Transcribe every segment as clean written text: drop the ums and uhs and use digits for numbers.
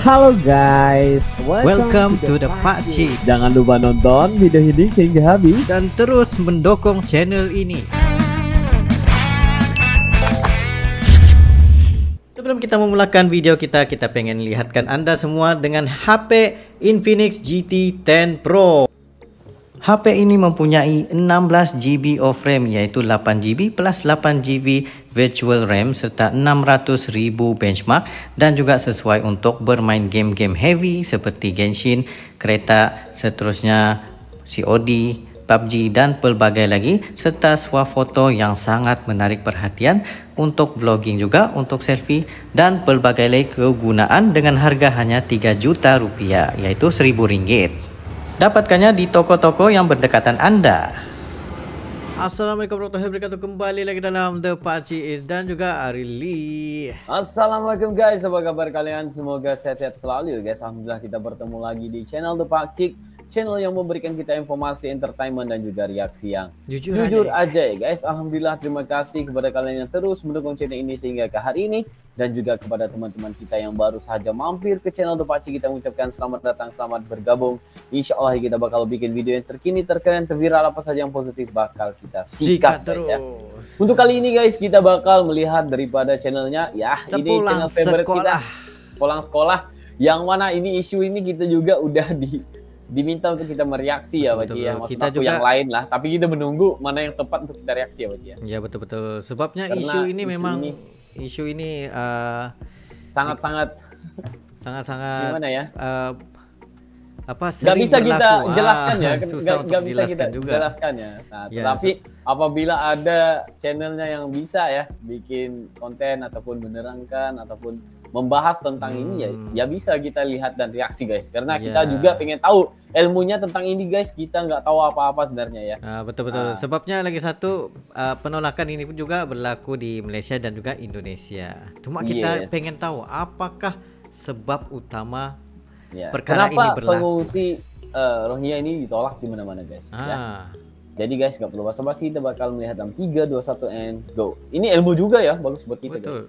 Halo guys, Welcome to the PUBG. Jangan lupa nonton video ini sehingga habis Dan terus mendukung channel ini. Sebelum kita memulakan video kita pengen lihatkan Anda semua dengan HP Infinix GT 10 Pro. HP ini mempunyai 16 GB of RAM, yaitu 8 GB plus 8 GB virtual RAM serta 600.000 benchmark, dan juga sesuai untuk bermain game-game heavy seperti Genshin, kereta, seterusnya COD, PUBG dan pelbagai lagi, serta swafoto yang sangat menarik perhatian untuk vlogging juga, untuk selfie dan pelbagai lagi kegunaan dengan harga hanya 3 juta rupiah, yaitu Rp1.000. Dapatkannya di toko-toko yang berdekatan Anda. Assalamualaikum warahmatullahi wabarakatuh. Kembali lagi dalam The PUBG dan juga Arili. Assalamualaikum guys, apa kabar kalian? Semoga sehat-sehat selalu guys. Alhamdulillah kita bertemu lagi di channel The PUBG, channel yang memberikan kita informasi, entertainment dan juga reaksi yang jujur aja ya guys. Alhamdulillah, terima kasih kepada kalian yang terus mendukung channel ini sehingga ke hari ini, dan juga kepada teman-teman kita yang baru saja mampir ke channel The PUBG, kita mengucapkan selamat datang, selamat bergabung. Insya Allah kita bakal bikin video yang terkini, terkeren, terviral, apa saja yang positif bakal kita sikat guys ya. Untuk kali ini guys, kita bakal melihat daripada channelnya ya, ini channel favorite kita, Pulang Sekolah, yang mana ini isu ini kita juga udah diminta untuk kita mereaksi ya Pak Ci ya. Maksud aku juga yang lain lah, tapi kita menunggu mana yang tepat untuk kita reaksi ya Pak Ci ya. Ya betul-betul, sebabnya karena isu ini memang isu ini sangat-sangat gimana ya, nggak bisa kita jelaskan ya, nggak bisa kita jelaskan ya. Nah, tapi apabila ada channelnya yang bisa ya bikin konten ataupun menerangkan ataupun membahas tentang ini ya bisa kita lihat dan reaksi guys, karena kita juga pengen tahu ilmunya tentang ini guys. Kita nggak tahu apa-apa sebenarnya ya. Betul-betul. Sebabnya lagi satu, penolakan ini pun juga berlaku di Malaysia dan juga Indonesia. Cuma kita pengen tahu apakah sebab utama perkara kenapa ini berlaku. Pengungsi Rohingya ini ditolak di mana-mana guys ya. Jadi guys, nggak perlu basa-basi, kita bakal melihat dalam 3, 2, 1 and go. Ini ilmu juga ya, bagus buat kita guys.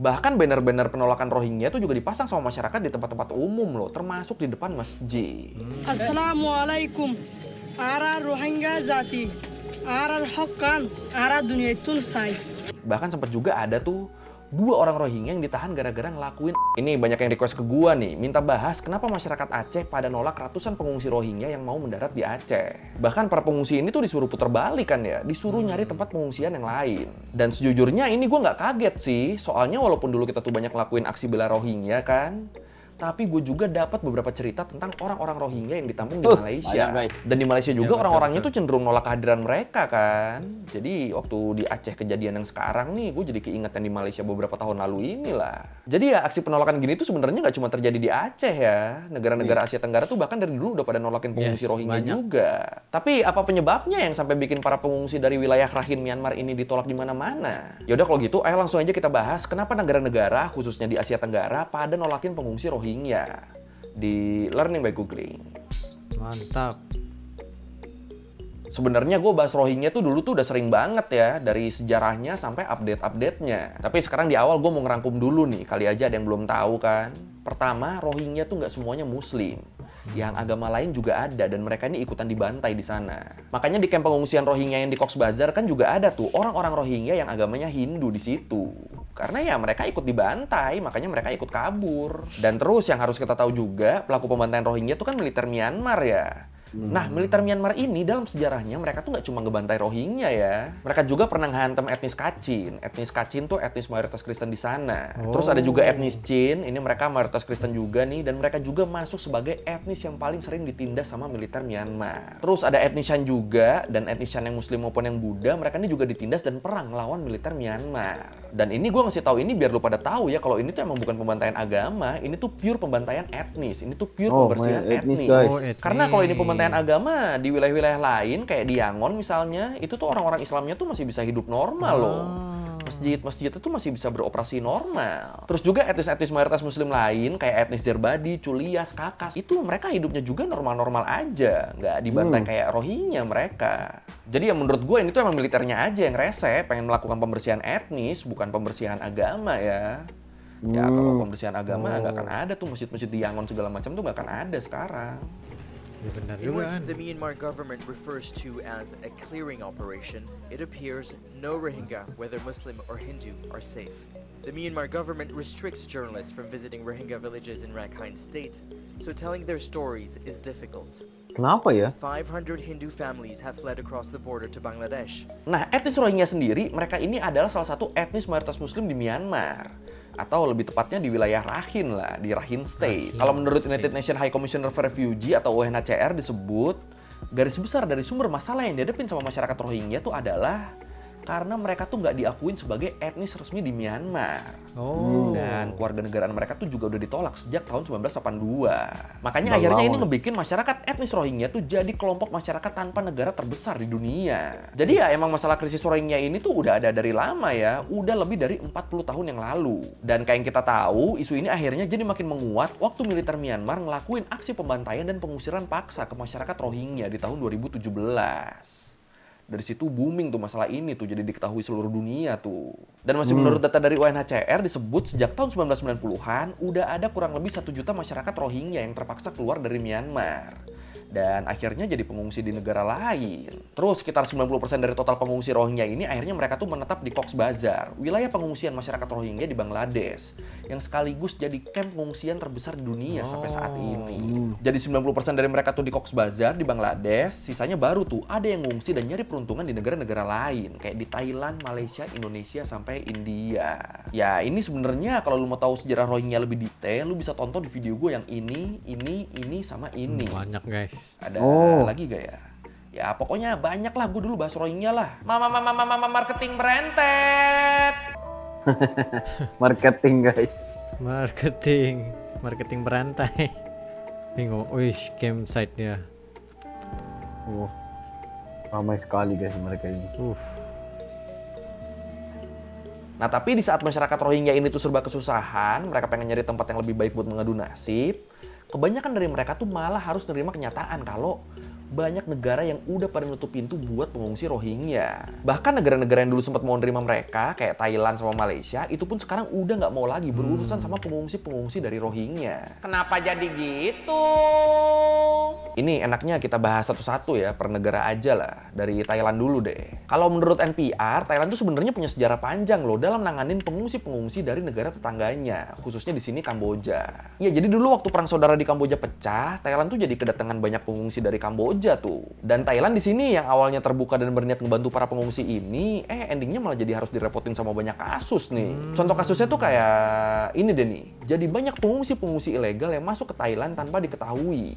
Bahkan banner-banner penolakan Rohingya itu juga dipasang sama masyarakat di tempat-tempat umum loh, termasuk di depan masjid. Assalamualaikum. Ara Rohingya Zati. Ara Hokkan. Ara Dunia Tunsai. Bahkan sempat juga ada tuh 2 orang Rohingya yang ditahan gara-gara ngelakuin. Ini banyak yang request ke gua nih, minta bahas kenapa masyarakat Aceh pada nolak ratusan pengungsi Rohingya yang mau mendarat di Aceh. Bahkan para pengungsi ini tuh disuruh putar balik kan ya, disuruh nyari tempat pengungsian yang lain. Dan sejujurnya ini gua nggak kaget sih, soalnya walaupun dulu kita tuh banyak ngelakuin aksi bela Rohingya kan, tapi gue juga dapat beberapa cerita tentang orang-orang Rohingya yang ditampung di Malaysia. Dan di Malaysia juga orang-orangnya tuh cenderung nolak kehadiran mereka kan. Jadi waktu di Aceh kejadian yang sekarang nih, gue jadi keinget yang di Malaysia beberapa tahun lalu inilah. Jadi ya aksi penolakan gini tuh sebenarnya nggak cuma terjadi di Aceh ya. Negara-negara Asia Tenggara tuh bahkan dari dulu udah pada nolakin pengungsi Rohingya juga. Tapi apa penyebabnya yang sampai bikin para pengungsi dari wilayah Rakhine Myanmar ini ditolak di mana-mana? Ya udah kalau gitu, ayo langsung aja kita bahas kenapa negara-negara khususnya di Asia Tenggara pada nolakin pengungsi Rohingya di Learning by Googling. Mantap. Sebenarnya gue bahas Rohingya tuh dulu tuh udah sering banget ya, dari sejarahnya sampai update-update-nya. Tapi sekarang di awal gue mau ngerangkum dulu nih, kali aja ada yang belum tahu kan. Pertama, Rohingya tuh nggak semuanya Muslim. Yang agama lain juga ada, dan mereka ini ikutan dibantai di sana. Makanya di kamp pengungsian Rohingya yang di Cox's Bazar kan juga ada tuh orang-orang Rohingya yang agamanya Hindu di situ. Karena ya mereka ikut dibantai, makanya mereka ikut kabur. Dan terus yang harus kita tahu juga, pelaku pembantaian Rohingya itu kan militer Myanmar ya. Nah, militer Myanmar ini dalam sejarahnya mereka tuh nggak cuma ngebantai Rohingya ya. Mereka juga pernah ngehantam etnis Kachin. Etnis Kachin tuh etnis mayoritas Kristen di sana. Terus ada juga etnis Chin, ini mereka mayoritas Kristen juga nih, dan mereka juga masuk sebagai etnis yang paling sering ditindas sama militer Myanmar. Terus ada etnis Shan juga, dan etnis Shan yang Muslim maupun yang Buddha, mereka ini juga ditindas dan perang lawan militer Myanmar. Dan ini gue ngasih tahu ini biar lu pada tahu ya, kalau ini tuh emang bukan pembantaian agama, ini tuh pure pembantaian etnis. Ini tuh pure pembersihan etnis. Karena kalau ini pembantaian agama di wilayah-wilayah lain kayak di Yangon misalnya, itu tuh orang-orang Islamnya tuh masih bisa hidup normal loh. Masjid itu masih bisa beroperasi normal. Terus juga etnis-etnis mayoritas Muslim lain kayak etnis Jerbadi, Chulias, Kakas, itu mereka hidupnya juga normal-normal aja, nggak dibantai kayak Rohingya mereka. Jadi ya menurut gue ini tuh emang militernya aja yang rese, pengen melakukan pembersihan etnis, bukan pembersihan agama ya. Ya kalau pembersihan agama nggak akan ada tuh masjid-masjid di Yangon segala macam tuh nggak akan ada sekarang. Ya benar In juga which kan. the Myanmar government refers to as a clearing operation, it appears no Rohingya, whether Muslim or Hindu, are safe. The Myanmar government restricts journalists from visiting Rohingya villages in Rakhine State, so telling their stories is difficult. Kenapa ya? 500 Hindu families have fled across the border to Bangladesh. Nah, etnis Rohingya sendiri, mereka ini adalah salah satu etnis mayoritas Muslim di Myanmar. Atau lebih tepatnya di wilayah Rakhine lah, di Rakhine State. Kalau menurut United Nations High Commissioner for Refugee atau UNHCR disebut, garis besar dari sumber masalah yang dihadapin sama masyarakat Rohingya itu adalah karena mereka tuh nggak diakuin sebagai etnis resmi di Myanmar. Dan keluarga negaraan mereka tuh juga udah ditolak sejak tahun 1982. Makanya akhirnya ini ngebikin masyarakat etnis Rohingya tuh jadi kelompok masyarakat tanpa negara terbesar di dunia. Jadi ya emang masalah krisis Rohingya ini tuh udah ada dari lama ya, udah lebih dari 40 tahun yang lalu. Dan kayak yang kita tahu, isu ini akhirnya jadi makin menguat waktu militer Myanmar ngelakuin aksi pembantaian dan pengusiran paksa ke masyarakat Rohingya di tahun 2017. Dari situ booming tuh masalah ini tuh jadi diketahui seluruh dunia tuh. Dan masih menurut data dari UNHCR disebut sejak tahun 1990-an udah ada kurang lebih 1 juta masyarakat Rohingya yang terpaksa keluar dari Myanmar. Dan akhirnya jadi pengungsi di negara lain. Terus sekitar 90% dari total pengungsi Rohingya ini akhirnya mereka tuh menetap di Cox's Bazar, wilayah pengungsian masyarakat Rohingya di Bangladesh, yang sekaligus jadi kamp pengungsian terbesar di dunia sampai saat ini. Jadi 90% dari mereka tuh di Cox's Bazar di Bangladesh, sisanya baru tuh ada yang ngungsi dan nyari peruntungan di negara-negara lain, kayak di Thailand, Malaysia, Indonesia, sampai India. Ya ini sebenarnya kalau lu mau tahu sejarah Rohingya lebih detail, lu bisa tonton di video gue yang ini, sama ini. Banyak guys. Ada lagi gak ya? Ya pokoknya banyak lah, gue dulu bahas Rohingya lah. Marketing berentet. Marketing guys. Marketing berantai. Tengok, wish campsite-nya. Ramai sekali guys mereka ini. Nah tapi di saat masyarakat Rohingya ini tuh serba kesusahan, mereka pengen nyari tempat yang lebih baik buat mengadu nasib, kebanyakan dari mereka tuh malah harus nerima kenyataan kalau banyak negara yang udah pada nutup pintu buat pengungsi Rohingya. Bahkan negara-negara yang dulu sempat mau nerima mereka, kayak Thailand sama Malaysia, itu pun sekarang udah nggak mau lagi berurusan sama pengungsi-pengungsi dari Rohingya. Kenapa jadi gitu? Ini enaknya kita bahas satu-satu ya, per negara aja lah. Dari Thailand dulu deh. Kalau menurut NPR, Thailand tuh sebenarnya punya sejarah panjang loh dalam nanganin pengungsi-pengungsi dari negara tetangganya, khususnya di sini Kamboja. Ya jadi dulu waktu perang saudara di Kamboja pecah, Thailand tuh jadi kedatangan banyak pengungsi dari Kamboja tuh. Dan Thailand di sini yang awalnya terbuka dan berniat ngebantu para pengungsi ini, endingnya malah jadi harus direpotin sama banyak kasus nih. Contoh kasusnya tuh kayak ini deh nih. Jadi banyak pengungsi-pengungsi ilegal yang masuk ke Thailand tanpa diketahui.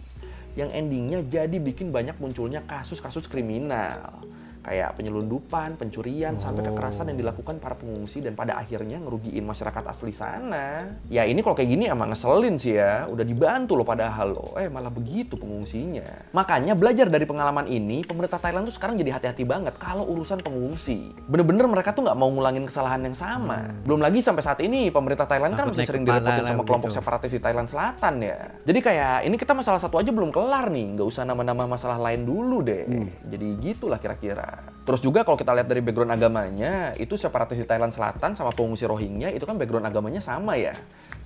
Yang endingnya jadi bikin banyak munculnya kasus-kasus kriminal. Kayak penyelundupan, pencurian, sampai kekerasan yang dilakukan para pengungsi dan pada akhirnya ngerugiin masyarakat asli sana. Ya ini kalau kayak gini emang ngeselin sih ya. Udah dibantu loh padahal loh. Malah begitu pengungsinya. Makanya belajar dari pengalaman ini, pemerintah Thailand tuh sekarang jadi hati-hati banget kalau urusan pengungsi. Bener-bener mereka tuh nggak mau ngulangin kesalahan yang sama. Belum lagi sampai saat ini pemerintah Thailand kan masih sering direpotin sama kelompok separatis di Thailand Selatan ya. Jadi kayak ini kita masalah satu aja belum kelar nih. Nggak usah nambah-nambah masalah lain dulu deh. Jadi gitulah kira-kira. Terus juga kalau kita lihat dari background agamanya, itu separatis di Thailand Selatan sama pengungsi Rohingya itu kan background agamanya sama ya.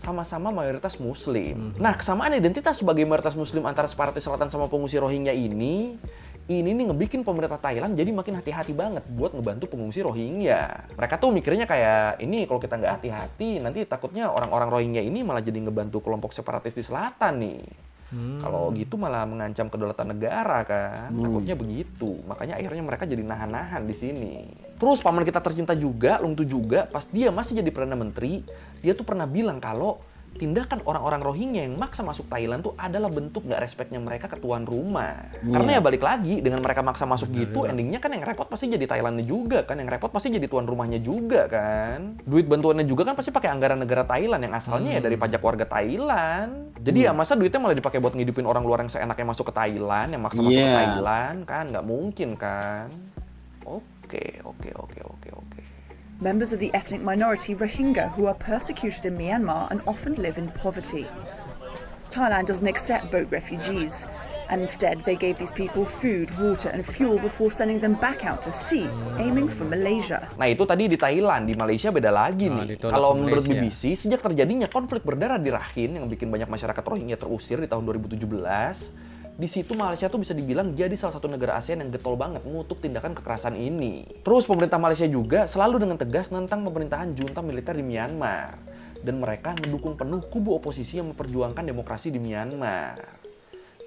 Sama-sama mayoritas Muslim. Nah, kesamaan identitas sebagai mayoritas Muslim antara separatis Selatan sama pengungsi Rohingya ini nih ngebikin pemerintah Thailand jadi makin hati-hati banget buat ngebantu pengungsi Rohingya. Mereka tuh mikirnya kayak, ini kalau kita nggak hati-hati, nanti takutnya orang-orang Rohingya ini malah jadi ngebantu kelompok separatis di selatan nih. Kalau gitu malah mengancam kedaulatan negara kan, takutnya begitu. Makanya akhirnya mereka jadi nahan-nahan di sini. Terus paman kita tercinta juga, Lung Tu juga, pas dia masih jadi Perdana Menteri, dia tuh pernah bilang kalau tindakan orang-orang Rohingya yang maksa masuk Thailand tuh adalah bentuk nggak respeknya mereka ke tuan rumah. Karena ya balik lagi, dengan mereka maksa masuk gitu, endingnya kan yang repot pasti jadi Thailandnya juga kan, yang repot pasti jadi tuan rumahnya juga kan. Duit bantuannya juga kan pasti pakai anggaran negara Thailand yang asalnya ya dari pajak warga Thailand. Jadi ya masa duitnya malah dipakai buat ngidupin orang luar yang seenaknya masuk ke Thailand, yang maksa masuk ke Thailand kan, nggak mungkin kan. Oke. Members of the ethnic minority Rohingya who are persecuted in Myanmar and often live in poverty. Thailand doesn't accept boat refugees. And instead, they gave these people food, water, and fuel before sending them back out to sea, aiming for Malaysia. Nah itu tadi di Thailand, di Malaysia beda lagi nih. Kalau menurut BBC, sejak terjadinya konflik berdarah di Rakhine yang bikin banyak masyarakat Rohingya terusir di tahun 2017, di situ Malaysia tuh bisa dibilang jadi salah satu negara ASEAN yang getol banget mengutuk tindakan kekerasan ini. Terus pemerintah Malaysia juga selalu dengan tegas tentang pemerintahan junta militer di Myanmar. Dan mereka mendukung penuh kubu oposisi yang memperjuangkan demokrasi di Myanmar.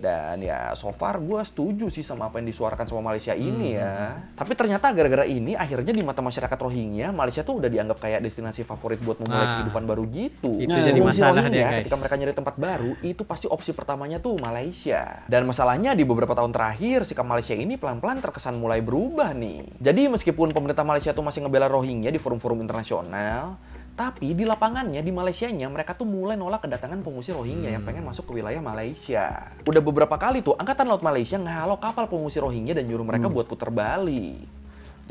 Dan ya so far gue setuju sih sama apa yang disuarakan sama Malaysia ini ya. Tapi ternyata gara-gara ini akhirnya di mata masyarakat Rohingya, Malaysia tuh udah dianggap kayak destinasi favorit buat memulai kehidupan baru gitu. Itu jadi masalah dia guys. Ketika mereka nyari tempat baru, itu pasti opsi pertamanya tuh Malaysia. Dan masalahnya di beberapa tahun terakhir, sikap Malaysia ini pelan-pelan terkesan mulai berubah nih. Jadi meskipun pemerintah Malaysia tuh masih ngebela Rohingya di forum-forum internasional, tapi di lapangannya, di Malaysianya, mereka tuh mulai nolak kedatangan pengungsi Rohingya yang pengen masuk ke wilayah Malaysia. Udah beberapa kali tuh, Angkatan Laut Malaysia ngehalau kapal pengungsi Rohingya dan nyuruh mereka buat puter balik.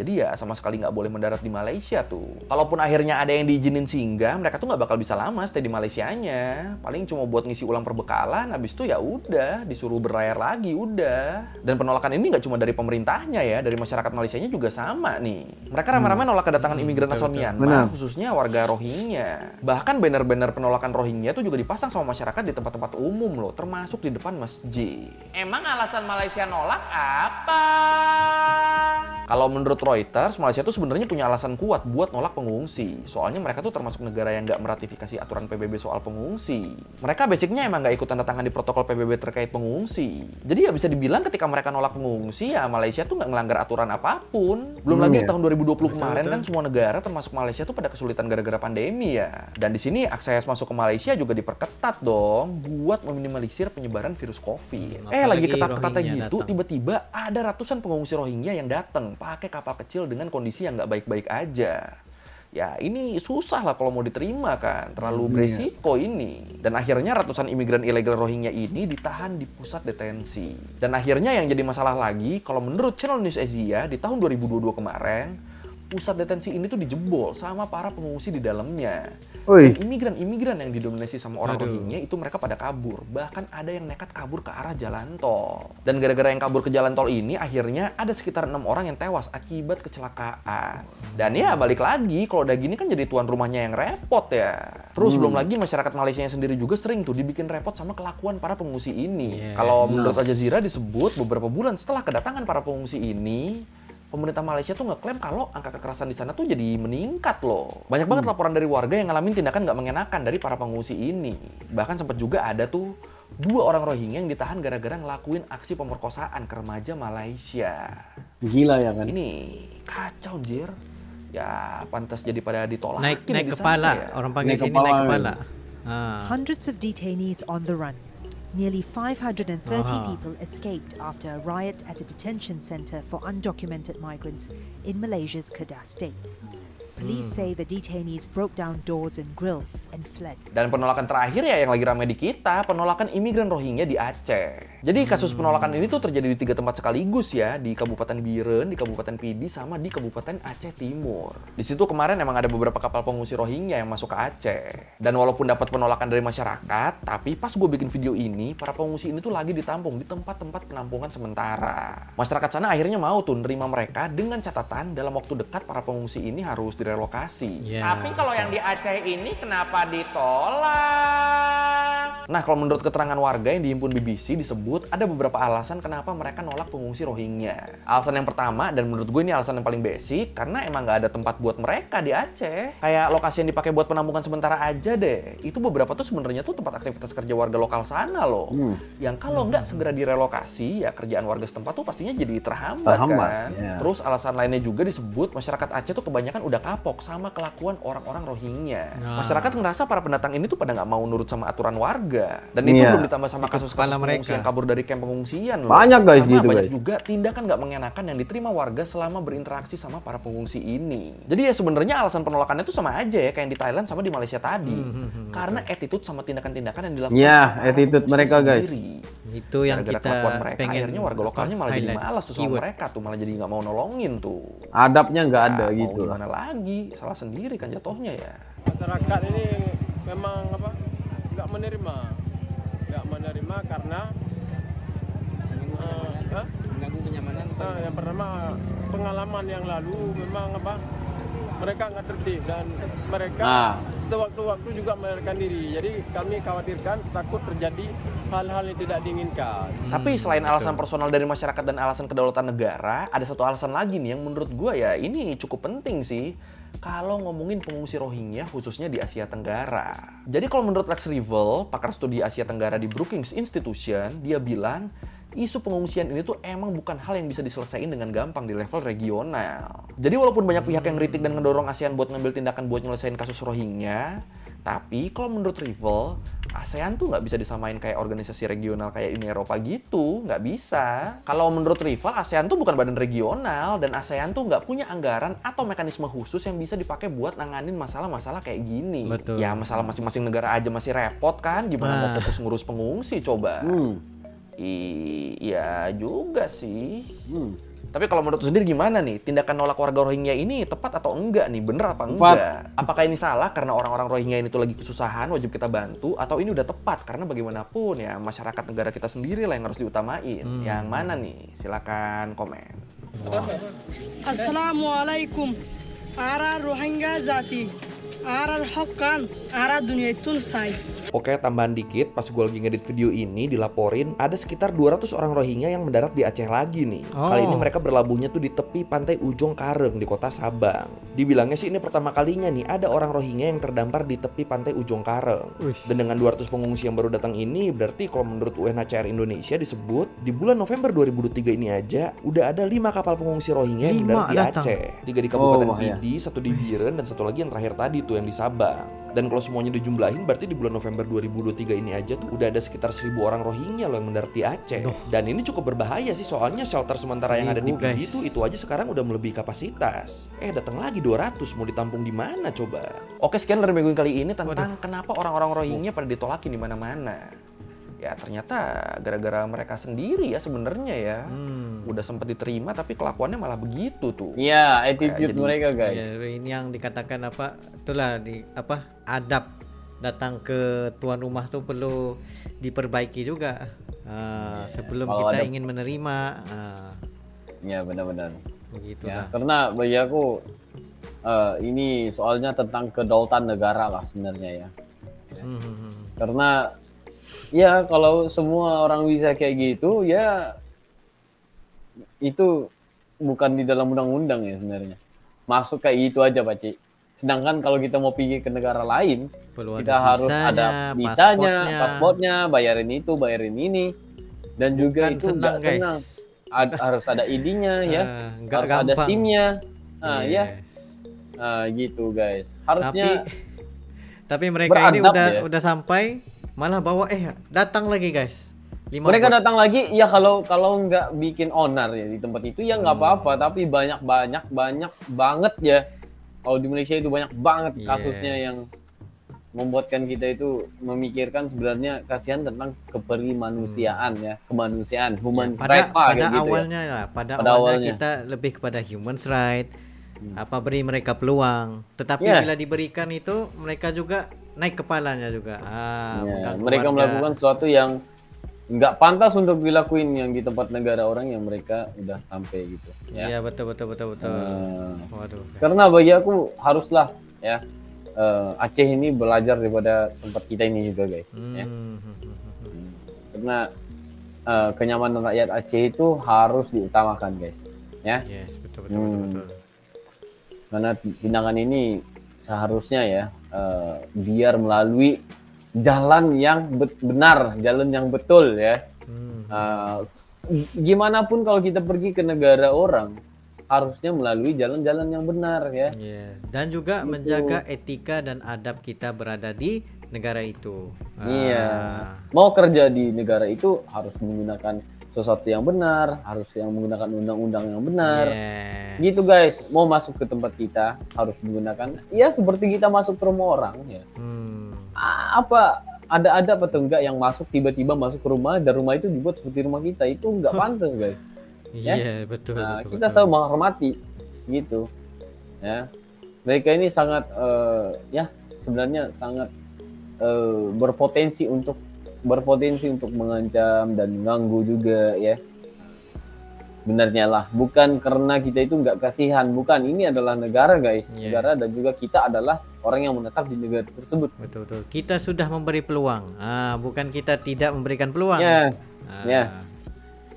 Jadi ya sama sekali nggak boleh mendarat di Malaysia tuh. Kalaupun akhirnya ada yang diizinin singgah, mereka tuh nggak bakal bisa lama stay di Malaysianya. Paling cuma buat ngisi ulang perbekalan, habis itu ya udah disuruh berlayar lagi udah. Dan penolakan ini nggak cuma dari pemerintahnya ya, dari masyarakat Malaysianya juga sama nih. Mereka ramai-ramai nolak kedatangan imigran asal Myanmar, khususnya warga Rohingya. Bahkan banner-banner penolakan Rohingya tuh juga dipasang sama masyarakat di tempat-tempat umum loh, termasuk di depan masjid. Emang alasan Malaysia nolak apa? Kalau menurut Reuters, Malaysia tuh sebenarnya punya alasan kuat buat nolak pengungsi. Soalnya mereka tuh termasuk negara yang nggak meratifikasi aturan PBB soal pengungsi. Mereka basicnya emang nggak ikut tanda tangan di protokol PBB terkait pengungsi. Jadi ya bisa dibilang ketika mereka nolak pengungsi, ya Malaysia tuh nggak ngelanggar aturan apapun. Belum lagi tahun 2020 kemarin kan semua negara termasuk Malaysia tuh pada kesulitan gara-gara pandemi ya. Dan di sini akses masuk ke Malaysia juga diperketat dong buat meminimalisir penyebaran virus COVID. Lagi ketat-ketatnya gitu, tiba-tiba ada ratusan pengungsi Rohingya yang datang pakai kapal kecil dengan kondisi yang nggak baik-baik aja. Ya ini susah lah kalau mau diterima kan, terlalu beresiko ini. Dan akhirnya ratusan imigran ilegal Rohingya ini ditahan di pusat detensi. Dan akhirnya yang jadi masalah lagi, kalau menurut Channel News Asia di tahun 2022 kemarin, pusat detensi ini tuh dijebol sama para pengungsi di dalamnya. Dan imigran-imigran yang didominasi sama orang Rohingya itu mereka pada kabur. Bahkan ada yang nekat kabur ke arah jalan tol. Dan gara-gara yang kabur ke jalan tol ini, akhirnya ada sekitar 6 orang yang tewas akibat kecelakaan. Dan ya balik lagi, kalau udah gini kan jadi tuan rumahnya yang repot ya. Terus belum lagi masyarakat Malaysia sendiri juga sering tuh dibikin repot sama kelakuan para pengungsi ini. Kalau menurut Al Jazeera disebut beberapa bulan setelah kedatangan para pengungsi ini, pemerintah Malaysia tuh ngeklaim kalau angka kekerasan di sana tuh jadi meningkat loh. Banyak banget laporan dari warga yang ngalamin tindakan nggak mengenakan dari para pengungsi ini. Bahkan sempat juga ada tuh 2 orang Rohingya yang ditahan gara-gara ngelakuin aksi pemerkosaan ke remaja Malaysia. Gila ya kan? Ini kacau jir. Ya pantas jadi pada ditolak. Naik kepala, ya. Orang panggil sini naik kepala. Hundreds of detainees on the run. Nearly 530 people escaped after a riot at a detention center for undocumented migrants in Malaysia's Kedah state. Police say the detainees broke down doors and grills and fled. Dan penolakan terakhir ya yang lagi ramai di kita, penolakan imigran Rohingya di Aceh. Jadi kasus penolakan ini tuh terjadi di 3 tempat sekaligus ya, di Kabupaten Biren, di Kabupaten Pidi, sama di Kabupaten Aceh Timur. Di situ kemarin emang ada beberapa kapal pengungsi Rohingya yang masuk ke Aceh. Dan walaupun dapat penolakan dari masyarakat, tapi pas gue bikin video ini, para pengungsi ini tuh lagi ditampung di tempat-tempat penampungan sementara. Masyarakat sana akhirnya mau tuh nerima mereka dengan catatan dalam waktu dekat para pengungsi ini harus direlokasi. Tapi kalau yang di Aceh ini kenapa ditolak? Nah, kalau menurut keterangan warga yang dihimpun BBC disebut ada beberapa alasan kenapa mereka nolak pengungsi Rohingya. Alasan yang pertama, dan menurut gue ini alasan yang paling basic, karena emang nggak ada tempat buat mereka di Aceh. Kayak lokasi yang dipakai buat penampungan sementara aja deh. Itu beberapa tuh sebenarnya tuh tempat aktivitas kerja warga lokal sana loh. Yang kalau nggak segera direlokasi, ya kerjaan warga setempat tuh pastinya jadi terhambat kan. Terus alasan lainnya juga disebut masyarakat Aceh tuh kebanyakan udah kapok sama kelakuan orang-orang Rohingya. Masyarakat ngerasa para pendatang ini tuh pada nggak mau nurut sama aturan warga. Dan itu belum ditambah sama kasus-kasus pengungsi yang kabur dari kamp pengungsian loh. Banyak guys sama gitu banyak guys. juga tindakan nggak mengenakan yang diterima warga selama berinteraksi sama para pengungsi ini. Jadi ya sebenarnya alasan penolakannya itu sama aja ya kayak yang di Thailand sama di Malaysia tadi. Karena attitude sama tindakan-tindakan yang dilakukan. Attitude mereka guys. Itu yang kita mereka, pengen. Akhirnya warga lokalnya malah jadi malas tuh sama mereka tuh, malah jadi nggak mau nolongin tuh. Adabnya nggak ada gitu lah. Gimana lagi? Salah sendiri kan jatuhnya ya. Masyarakat ini memang nggak menerima karena Mengganggu kenyamanan. Yang pertama pengalaman yang lalu memang mereka nggak tertib dan mereka sewaktu-waktu juga melarikan diri. Jadi kami khawatirkan takut terjadi hal-hal yang tidak diinginkan. Tapi selain alasan personal dari masyarakat dan alasan kedaulatan negara, ada satu alasan lagi nih yang menurut gua ya ini cukup penting sih. Kalau ngomongin pengungsi Rohingya khususnya di Asia Tenggara. Jadi kalau menurut Lex Rivel, pakar studi Asia Tenggara di Brookings Institution, dia bilang isu pengungsian ini tuh emang bukan hal yang bisa diselesaikan dengan gampang di level regional. Jadi walaupun banyak pihak yang kritik dan ngedorong ASEAN buat ngambil tindakan buat nyelesain kasus Rohingya, tapi kalau menurut Rivel, ASEAN tuh nggak bisa disamain kayak organisasi regional kayak Uni Eropa gitu, nggak bisa. Kalau menurut Rivel, ASEAN tuh bukan badan regional dan ASEAN tuh nggak punya anggaran atau mekanisme khusus yang bisa dipakai buat nanganin masalah-masalah kayak gini. Betul. Ya masalah masing-masing negara aja masih repot kan, gimana mau fokus ngurus pengungsi coba? Iya juga sih. Tapi kalau menurut lu sendiri gimana nih? Tindakan nolak warga Rohingya ini tepat atau enggak nih? Bener apa enggak? Apakah ini salah karena orang-orang Rohingya ini tuh lagi kesusahan, wajib kita bantu? Atau ini udah tepat? Karena bagaimanapun ya masyarakat negara kita sendiri lah yang harus diutamain. Yang mana nih? Silakan komen. Assalamualaikum. Ara Rohingya Zati. Ara Hokkan. Ara Dunia Tunsai. Oke, tambahan dikit, pas gue lagi ngedit video ini dilaporin ada sekitar 200 orang Rohingya yang mendarat di Aceh lagi nih. Kali ini mereka berlabuhnya tuh di tepi pantai Ujong Kareng di kota Sabang. Dibilangnya sih ini pertama kalinya nih ada orang Rohingya yang terdampar di tepi pantai Ujong Kareng. Dan dengan 200 pengungsi yang baru datang ini, berarti kalau menurut UNHCR Indonesia disebut di bulan November 2023 ini aja udah ada 5 kapal pengungsi Rohingya yang mendarat di Aceh. 3 di Kabupaten Pidi, 1 di Biren, dan 1 lagi yang terakhir tadi tuh yang di Sabang. Dan kalau semuanya dijumlahin berarti di bulan November 2023 ini aja tuh udah ada sekitar 1000 orang Rohingya loh yang mendarat di Aceh. Dan ini cukup berbahaya sih soalnya shelter sementara yang ada di Pidi itu aja sekarang udah melebihi kapasitas. Datang lagi 200, mau ditampung di mana coba? Oke, sekian dari minggu kali ini tentang kenapa orang-orang Rohingya pada ditolakin di mana-mana. Ya ternyata gara-gara mereka sendiri ya sebenarnya ya. Udah sempat diterima tapi kelakuannya malah begitu tuh. Iya, attitude mereka guys. Ya, ini yang dikatakan itulah adab datang ke tuan rumah tuh perlu diperbaiki juga. Sebelum kita ingin menerima. Ya benar-benar. Begitulah. Ya, karena bagi aku ini soalnya tentang kedaulatan negara lah sebenarnya ya. Karena ya kalau semua orang bisa kayak gitu ya itu bukan di dalam undang-undang ya sebenarnya. Masuk kayak gitu aja Pak Ci. Sedangkan kalau kita mau pergi ke negara lain kita harus ada visanya, pasportnya, bayarin itu, bayarin ini. Dan juga itu nggak senang. Harus ada ID-nya ya. Harus ada SIM-nya. Gitu guys. Harusnya tapi mereka ini udah sampai malah bawa datang lagi guys. Mereka datang lagi ya kalau nggak bikin onar ya di tempat itu ya nggak apa-apa, tapi banyak banget ya. Kalau di Malaysia itu banyak banget kasusnya yang membuatkan kita itu memikirkan sebenarnya kasihan tentang kemanusiaan ya, kemanusiaan, human rights pada awalnya kita lebih kepada human rights. Beri mereka peluang, tetapi bila diberikan itu mereka juga naik kepalanya juga. Mereka melakukan sesuatu yang nggak pantas untuk dilakuin yang di tempat negara orang yang mereka udah sampai gitu. Iya betul. Waduh. Karena bagi aku haruslah ya Aceh ini belajar daripada tempat kita ini juga guys. Karena kenyamanan rakyat Aceh itu harus diutamakan guys. Ya. Yes, betul. Karena tindakan ini seharusnya ya biar melalui jalan yang benar, jalan yang betul ya. Gimana pun kalau kita pergi ke negara orang harusnya melalui jalan-jalan yang benar ya. Dan juga menjaga etika dan adab kita berada di negara itu. Mau kerja di negara itu harus menggunakan sesuatu yang benar, harus yang menggunakan undang-undang yang benar. Gitu guys, mau masuk ke tempat kita harus menggunakan ya seperti kita masuk ke rumah orang ya. Ada apa tuh enggak yang masuk tiba-tiba masuk ke rumah dan rumah itu dibuat seperti rumah kita, itu enggak pantas guys. Betul. Kita selalu menghormati gitu. Ya. Mereka ini sangat sebenarnya sangat berpotensi untuk mengancam dan mengganggu juga ya. Benarnya lah, bukan karena kita itu nggak kasihan, bukan. Ini adalah negara guys, negara, dan juga kita adalah orang yang menetap di negara tersebut. Betul. Kita sudah memberi peluang, bukan kita tidak memberikan peluang. Ya,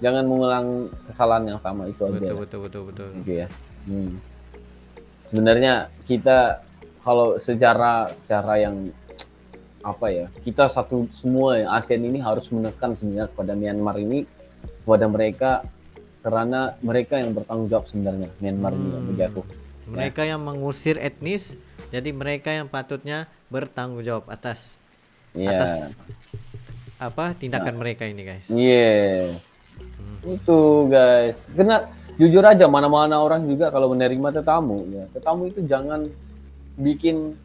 jangan mengulang kesalahan yang sama itu aja. Betul. Gitu ya. Sebenarnya kita kalau secara yang apa ya, kita satu semua ASEAN ini harus menekan sebenarnya kepada Myanmar ini, kepada mereka, karena mereka yang bertanggung jawab sebenarnya Myanmar ini yang menjatuh. Mereka yang mengusir etnis, jadi mereka yang patutnya bertanggung jawab atas apa tindakan mereka ini guys. Itu guys. Karena jujur aja, mana-mana orang juga kalau menerima tetamu, ya tetamu itu jangan bikin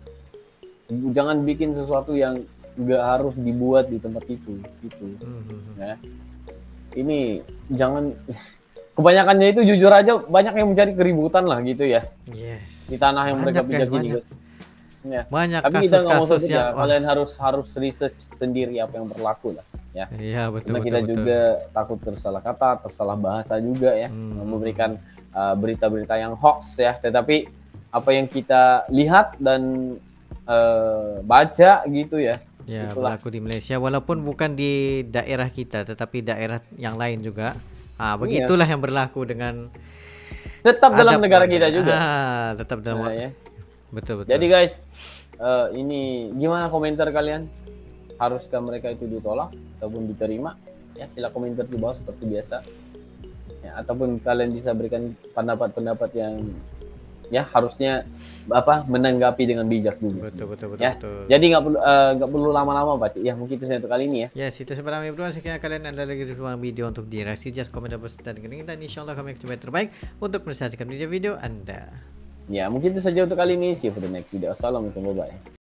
sesuatu yang nggak harus dibuat di tempat itu gitu. Ya. Ini jangan kebanyakannya itu jujur aja banyak yang mencari keributan lah gitu ya. Di tanah yang mereka pijak ini guys. Ya. Banyak tapi kita nggak mau kasus ya, kalian harus research sendiri apa yang berlaku lah ya. Iya betul. Karena kita juga takut tersalah kata, tersalah bahasa juga ya, memberikan berita-berita yang hoax ya. Tetapi apa yang kita lihat dan baca gitu ya. Ya, berlaku di Malaysia walaupun bukan di daerah kita, tetapi daerah yang lain juga. Begitulah yang berlaku dengan tetap dalam negara kita juga. Tetap dalam. Ya. Betul. Betul. Jadi guys, ini gimana komentar kalian? Haruskah mereka itu ditolak ataupun diterima? Ya, sila komentar di bawah seperti biasa. Ya, ataupun kalian bisa berikan pendapat-pendapat yang ya harusnya menanggapi dengan bijak juga. Betul. Ya. Jadi nggak perlu lama-lama Pak. Ya, mungkin itu untuk kali ini ya. Yes, itu sebenarnya bro. Sekian kalian ada lagi video untuk direaksi, just komen dan post dan insyaallah kami akan coba yang terbaik untuk mensajikan video-video Anda. Ya, mungkin itu saja untuk kali ini. See you for the next video. Assalamualaikum, bye-bye.